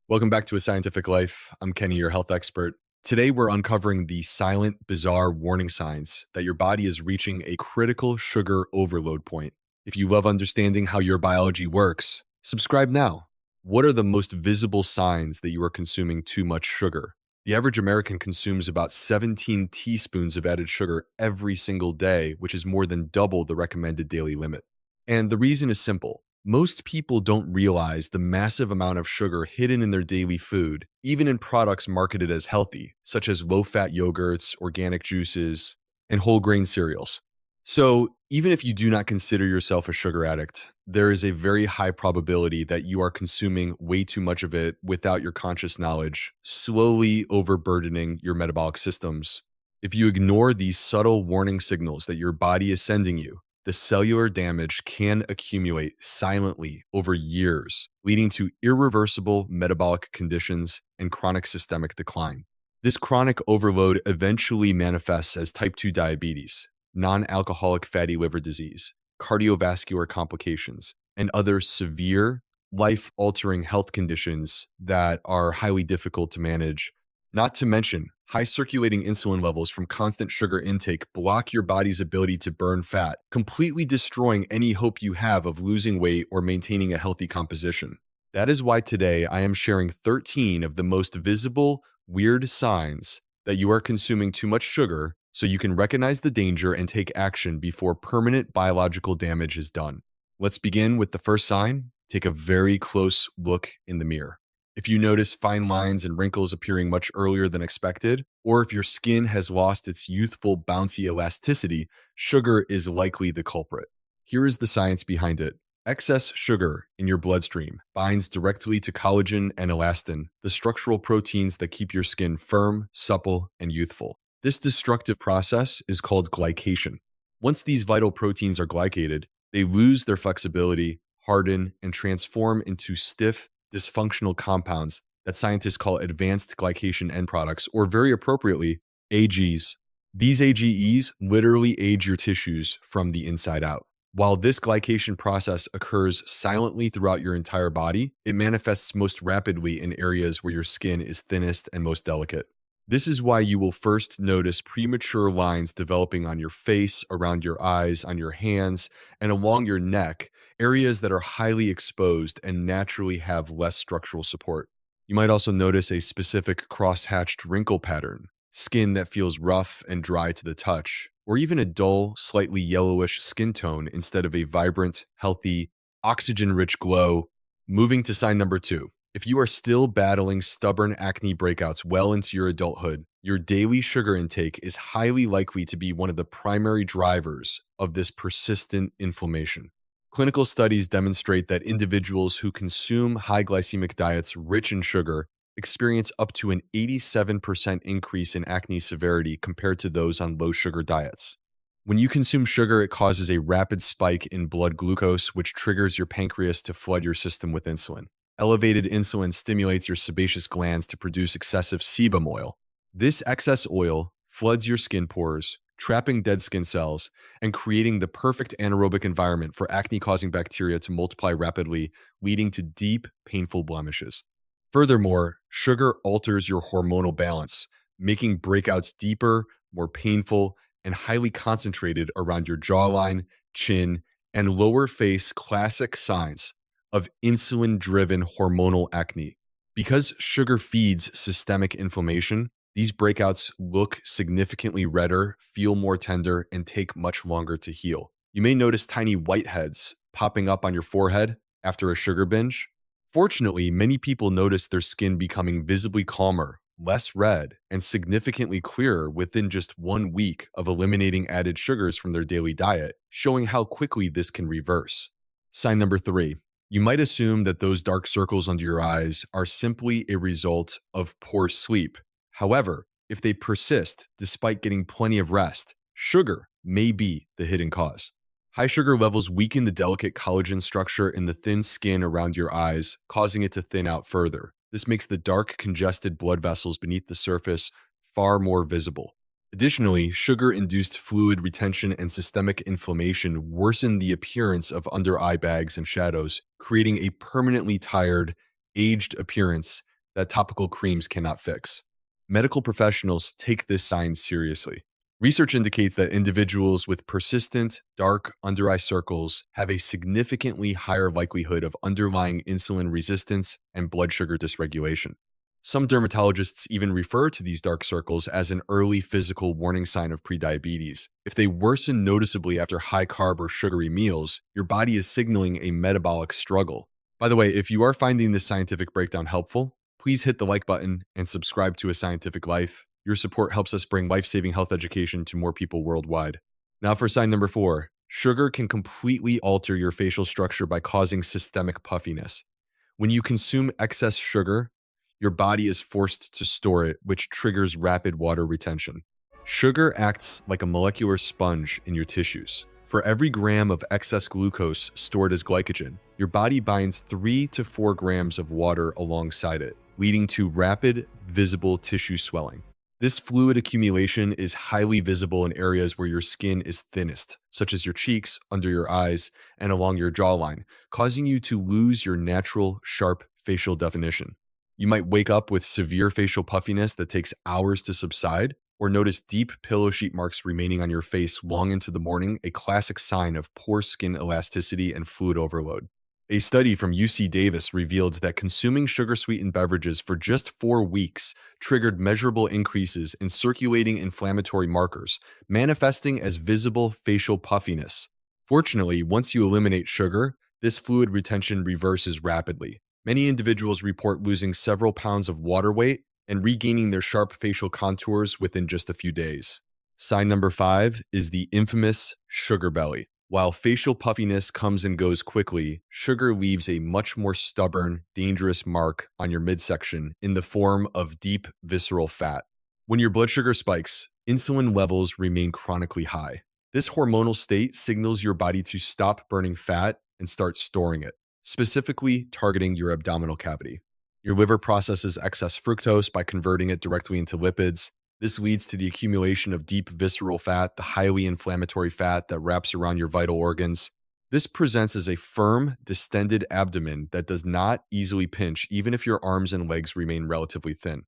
Welcome back to A Scientific Life. I'm Kenny, your health expert. Today, we're uncovering the silent, bizarre warning signs that your body is reaching a critical sugar overload point. If you love understanding how your biology works, subscribe now. What are the most visible signs that you are consuming too much sugar? The average American consumes about 17 teaspoons of added sugar every single day, which is more than double the recommended daily limit. And the reason is simple. Most people don't realize the massive amount of sugar hidden in their daily food, even in products marketed as healthy, such as low fat yogurts, organic juices, and whole grain cereals. So, even if you do not consider yourself a sugar addict, there is a very high probability that you are consuming way too much of it without your conscious knowledge, slowly overburdening your metabolic systems. If you ignore these subtle warning signals that your body is sending you, the cellular damage can accumulate silently over years, leading to irreversible metabolic conditions and chronic systemic decline. This chronic overload eventually manifests as type 2 diabetes, non alcoholic fatty liver disease, cardiovascular complications, and other severe, life altering health conditions that are highly difficult to manage. Not to mention, high circulating insulin levels from constant sugar intake block your body's ability to burn fat, completely destroying any hope you have of losing weight or maintaining a healthy composition. That is why today I am sharing 13 of the most visible, weird signs that you are consuming too much sugar so you can recognize the danger and take action before permanent biological damage is done. Let's begin with the first sign. Take a very close look in the mirror. If you notice fine lines and wrinkles appearing much earlier than expected, or if your skin has lost its youthful, bouncy elasticity, sugar is likely the culprit. Here is the science behind it. Excess sugar in your bloodstream binds directly to collagen and elastin, the structural proteins that keep your skin firm, supple, and youthful. This destructive process is called glycation. Once these vital proteins are glycated, they lose their flexibility, harden, and transform into stiff, dysfunctional compounds that scientists call advanced glycation end products, or very appropriately, AGs. These AGEs literally age your tissues from the inside out. While this glycation process occurs silently throughout your entire body, it manifests most rapidly in areas where your skin is thinnest and most delicate. This is why you will first notice premature lines developing on your face, around your eyes, on your hands, and along your neck, areas that are highly exposed and naturally have less structural support. You might also notice a specific cross-hatched wrinkle pattern, skin that feels rough and dry to the touch, or even a dull, slightly yellowish skin tone instead of a vibrant, healthy, oxygen-rich glow. Moving to sign number 2. If you are still battling stubborn acne breakouts well into your adulthood, your daily sugar intake is highly likely to be one of the primary drivers of this persistent inflammation. Clinical studies demonstrate that individuals who consume high glycemic diets rich in sugar experience up to an 87% increase in acne severity compared to those on low sugar diets. When you consume sugar, it causes a rapid spike in blood glucose, which triggers your pancreas to flood your system with insulin. Elevated insulin stimulates your sebaceous glands to produce excessive sebum oil. This excess oil floods your skin pores, trapping dead skin cells and creating the perfect anaerobic environment for acne-causing bacteria to multiply rapidly, leading to deep, painful blemishes. Furthermore, sugar alters your hormonal balance, making breakouts deeper, more painful, and highly concentrated around your jawline, chin, and lower face, classic signs of insulin-driven hormonal acne. Because sugar feeds systemic inflammation, these breakouts look significantly redder, feel more tender, and take much longer to heal. You may notice tiny whiteheads popping up on your forehead after a sugar binge. Fortunately, many people notice their skin becoming visibly calmer, less red, and significantly clearer within just 1 week of eliminating added sugars from their daily diet, showing how quickly this can reverse. Sign number 3. You might assume that those dark circles under your eyes are simply a result of poor sleep. However, if they persist despite getting plenty of rest, sugar may be the hidden cause. High sugar levels weaken the delicate collagen structure in the thin skin around your eyes, causing it to thin out further. This makes the dark, congested blood vessels beneath the surface far more visible. Additionally, sugar-induced fluid retention and systemic inflammation worsen the appearance of under eye bags and shadows, creating a permanently tired, aged appearance that topical creams cannot fix. Medical professionals take this sign seriously. Research indicates that individuals with persistent, dark under eye circles have a significantly higher likelihood of underlying insulin resistance and blood sugar dysregulation. Some dermatologists even refer to these dark circles as an early physical warning sign of prediabetes. If they worsen noticeably after high carb or sugary meals, your body is signaling a metabolic struggle. By the way, if you are finding this scientific breakdown helpful, please hit the like button and subscribe to A Scientific Life. Your support helps us bring life-saving health education to more people worldwide. Now for sign number 4. Sugar can completely alter your facial structure by causing systemic puffiness. When you consume excess sugar, your body is forced to store it, which triggers rapid water retention. Sugar acts like a molecular sponge in your tissues. For every gram of excess glucose stored as glycation, your body binds 3 to 4 grams of water alongside it, leading to rapid, visible tissue swelling. This fluid accumulation is highly visible in areas where your skin is thinnest, such as your cheeks, under your eyes, and along your jawline, causing you to lose your natural, sharp facial definition. You might wake up with severe facial puffiness that takes hours to subside, or notice deep pillow sheet marks remaining on your face long into the morning, a classic sign of poor skin elasticity and fluid overload. A study from UC Davis revealed that consuming sugar-sweetened beverages for just 4 weeks triggered measurable increases in circulating inflammatory markers, manifesting as visible facial puffiness. Fortunately, once you eliminate sugar, this fluid retention reverses rapidly. Many individuals report losing several pounds of water weight and regaining their sharp facial contours within just a few days. Sign number 5 is the infamous sugar belly. While facial puffiness comes and goes quickly, sugar leaves a much more stubborn, dangerous mark on your midsection in the form of deep visceral fat. When your blood sugar spikes, insulin levels remain chronically high. This hormonal state signals your body to stop burning fat and start storing it, specifically targeting your abdominal cavity. Your liver processes excess fructose by converting it directly into lipids. This leads to the accumulation of deep visceral fat, the highly inflammatory fat that wraps around your vital organs. This presents as a firm, distended abdomen that does not easily pinch, even if your arms and legs remain relatively thin.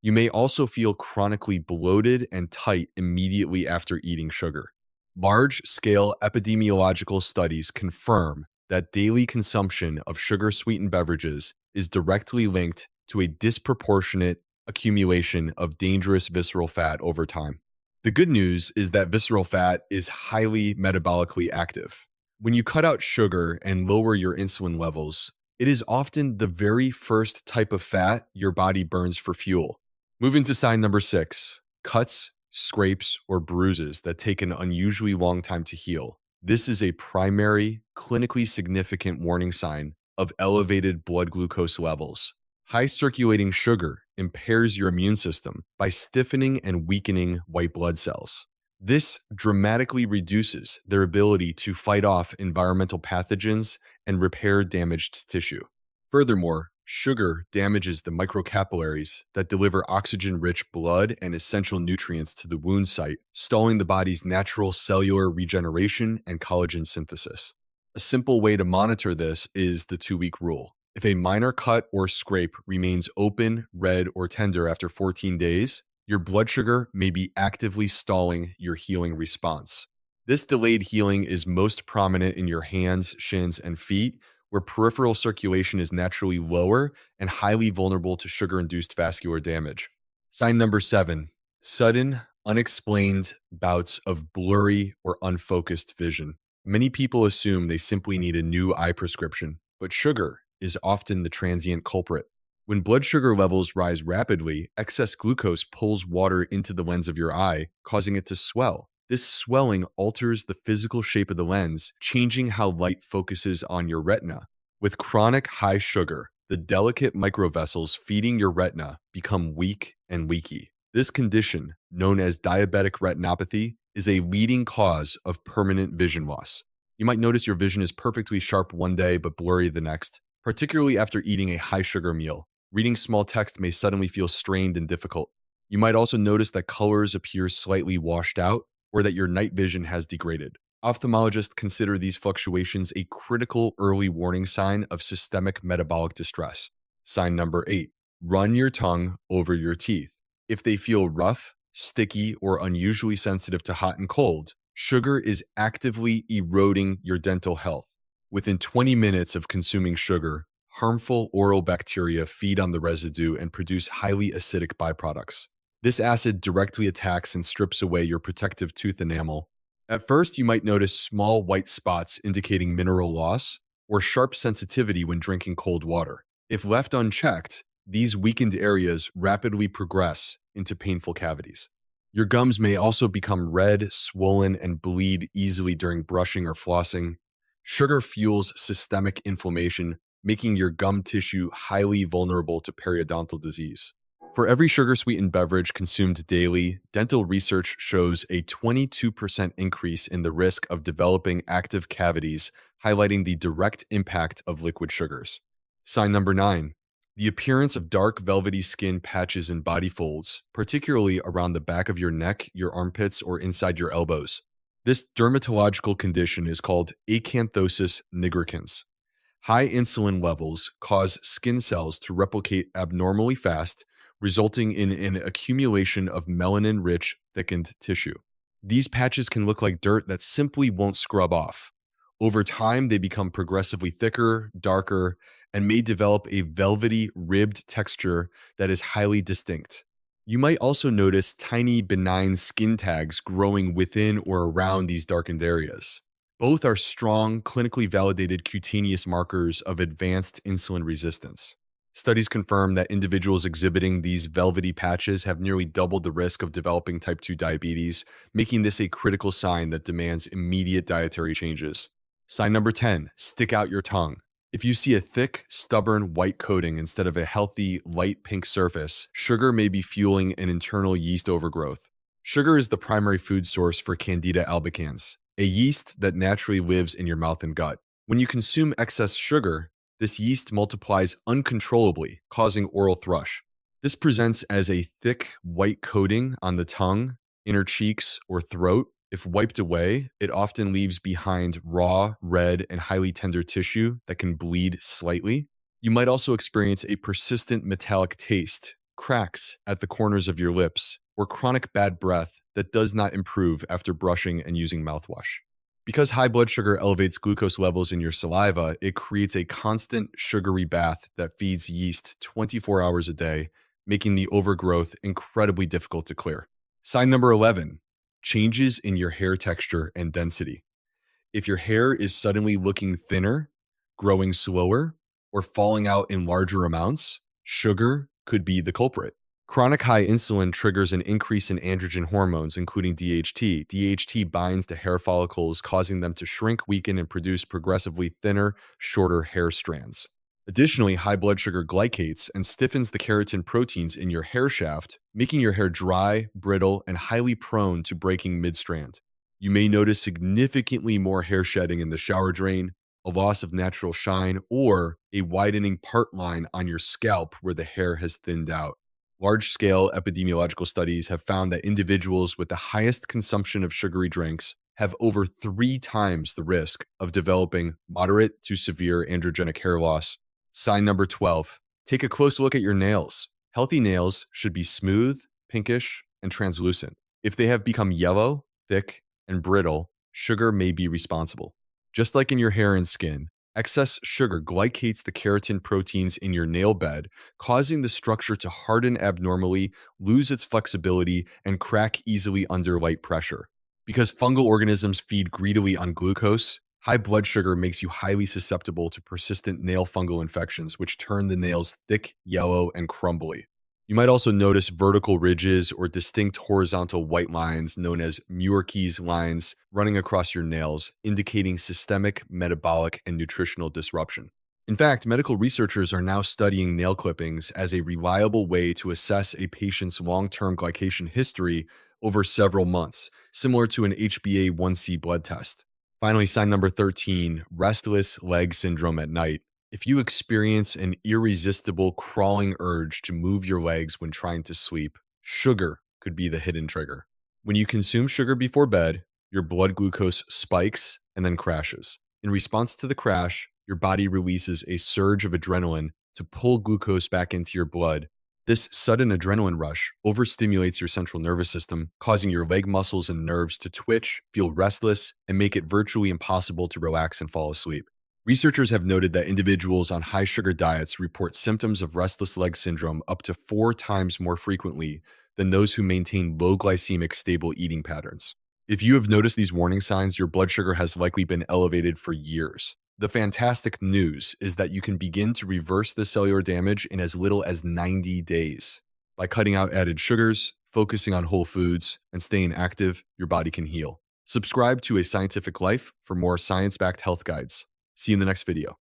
You may also feel chronically bloated and tight immediately after eating sugar. Large-scale epidemiological studies confirm that daily consumption of sugar-sweetened beverages is directly linked to a disproportionate accumulation of dangerous visceral fat over time. The good news is that visceral fat is highly metabolically active. When you cut out sugar and lower your insulin levels, it is often the very first type of fat your body burns for fuel. Moving to sign number 6, cuts, scrapes, or bruises that take an unusually long time to heal. This is a primary, clinically significant warning sign of elevated blood glucose levels. High circulating sugar impairs your immune system by stiffening and weakening white blood cells. This dramatically reduces their ability to fight off environmental pathogens and repair damaged tissue. Furthermore, sugar damages the microcapillaries that deliver oxygen-rich blood and essential nutrients to the wound site, stalling the body's natural cellular regeneration and collagen synthesis. A simple way to monitor this is the 2-week rule. If a minor cut or scrape remains open, red, or tender after 14 days, your blood sugar may be actively stalling your healing response. This delayed healing is most prominent in your hands, shins, and feet, where peripheral circulation is naturally lower and highly vulnerable to sugar-induced vascular damage. Sign number 7, sudden, unexplained bouts of blurry or unfocused vision. Many people assume they simply need a new eye prescription, but sugar is often the transient culprit. When blood sugar levels rise rapidly, excess glucose pulls water into the lens of your eye, causing it to swell. This swelling alters the physical shape of the lens, changing how light focuses on your retina. With chronic high sugar, the delicate microvessels feeding your retina become weak and leaky. This condition, known as diabetic retinopathy, is a leading cause of permanent vision loss. You might notice your vision is perfectly sharp one day but blurry the next, particularly after eating a high-sugar meal. Reading small text may suddenly feel strained and difficult. You might also notice that colors appear slightly washed out or that your night vision has degraded. Ophthalmologists consider these fluctuations a critical early warning sign of systemic metabolic distress. Sign number 8, Run your tongue over your teeth. If they feel rough, sticky, or unusually sensitive to hot and cold, sugar is actively eroding your dental health. Within 20 minutes of consuming sugar, harmful oral bacteria feed on the residue and produce highly acidic byproducts. This acid directly attacks and strips away your protective tooth enamel. At first, you might notice small white spots indicating mineral loss or sharp sensitivity when drinking cold water. If left unchecked, these weakened areas rapidly progress into painful cavities. Your gums may also become red, swollen, and bleed easily during brushing or flossing. Sugar fuels systemic inflammation, making your gum tissue highly vulnerable to periodontal disease. For every sugar-sweetened beverage consumed daily, dental research shows a 22% increase in the risk of developing active cavities, highlighting the direct impact of liquid sugars. Sign number 9. The appearance of dark velvety skin patches and body folds, particularly around the back of your neck, your armpits, or inside your elbows. This dermatological condition is called acanthosis nigricans. High insulin levels cause skin cells to replicate abnormally fast, resulting in an accumulation of melanin-rich, thickened tissue. These patches can look like dirt that simply won't scrub off. Over time, they become progressively thicker, darker, and may develop a velvety, ribbed texture that is highly distinct. You might also notice tiny, benign skin tags growing within or around these darkened areas. Both are strong, clinically validated cutaneous markers of advanced insulin resistance. Studies confirm that individuals exhibiting these velvety patches have nearly doubled the risk of developing type 2 diabetes, making this a critical sign that demands immediate dietary changes. Sign number 10, stick out your tongue. If you see a thick, stubborn white coating instead of a healthy, light pink surface, sugar may be fueling an internal yeast overgrowth. Sugar is the primary food source for Candida albicans, a yeast that naturally lives in your mouth and gut. When you consume excess sugar, this yeast multiplies uncontrollably, causing oral thrush. This presents as a thick, white coating on the tongue, inner cheeks, or throat. If wiped away, it often leaves behind raw, red, and highly tender tissue that can bleed slightly. You might also experience a persistent metallic taste, cracks at the corners of your lips, or chronic bad breath that does not improve after brushing and using mouthwash. Because high blood sugar elevates glucose levels in your saliva, it creates a constant sugary bath that feeds yeast 24 hours a day, making the overgrowth incredibly difficult to clear. Sign number 11, changes in your hair texture and density. If your hair is suddenly looking thinner, growing slower, or falling out in larger amounts, sugar could be the culprit. Chronic high insulin triggers an increase in androgen hormones, including DHT. DHT binds to hair follicles, causing them to shrink, weaken, and produce progressively thinner, shorter hair strands. Additionally, high blood sugar glycates and stiffens the keratin proteins in your hair shaft, making your hair dry, brittle, and highly prone to breaking mid-strand. You may notice significantly more hair shedding in the shower drain, a loss of natural shine, or a widening part line on your scalp where the hair has thinned out. Large-scale epidemiological studies have found that individuals with the highest consumption of sugary drinks have over 3 times the risk of developing moderate to severe androgenic hair loss. Sign number 12, take a close look at your nails. Healthy nails should be smooth, pinkish, and translucent. If they have become yellow, thick, and brittle, sugar may be responsible. Just like in your hair and skin, excess sugar glycates the keratin proteins in your nail bed, causing the structure to harden abnormally, lose its flexibility, and crack easily under light pressure. Because fungal organisms feed greedily on glucose, high blood sugar makes you highly susceptible to persistent nail fungal infections, which turn the nails thick, yellow, and crumbly. You might also notice vertical ridges or distinct horizontal white lines known as Muirkey's lines running across your nails, indicating systemic, metabolic, and nutritional disruption. In fact, medical researchers are now studying nail clippings as a reliable way to assess a patient's long-term glycation history over several months, similar to an HbA1c blood test. Finally, sign number 13, restless leg syndrome at night. If you experience an irresistible crawling urge to move your legs when trying to sleep, sugar could be the hidden trigger. When you consume sugar before bed, your blood glucose spikes and then crashes. In response to the crash, your body releases a surge of adrenaline to pull glucose back into your blood. This sudden adrenaline rush overstimulates your central nervous system, causing your leg muscles and nerves to twitch, feel restless, and make it virtually impossible to relax and fall asleep. Researchers have noted that individuals on high sugar diets report symptoms of restless leg syndrome up to 4 times more frequently than those who maintain low glycemic stable eating patterns. If you have noticed these warning signs, your blood sugar has likely been elevated for years. The fantastic news is that you can begin to reverse the cellular damage in as little as 90 days. By cutting out added sugars, focusing on whole foods, and staying active, your body can heal. Subscribe to A Scientific Life for more science backed health guides. See you in the next video.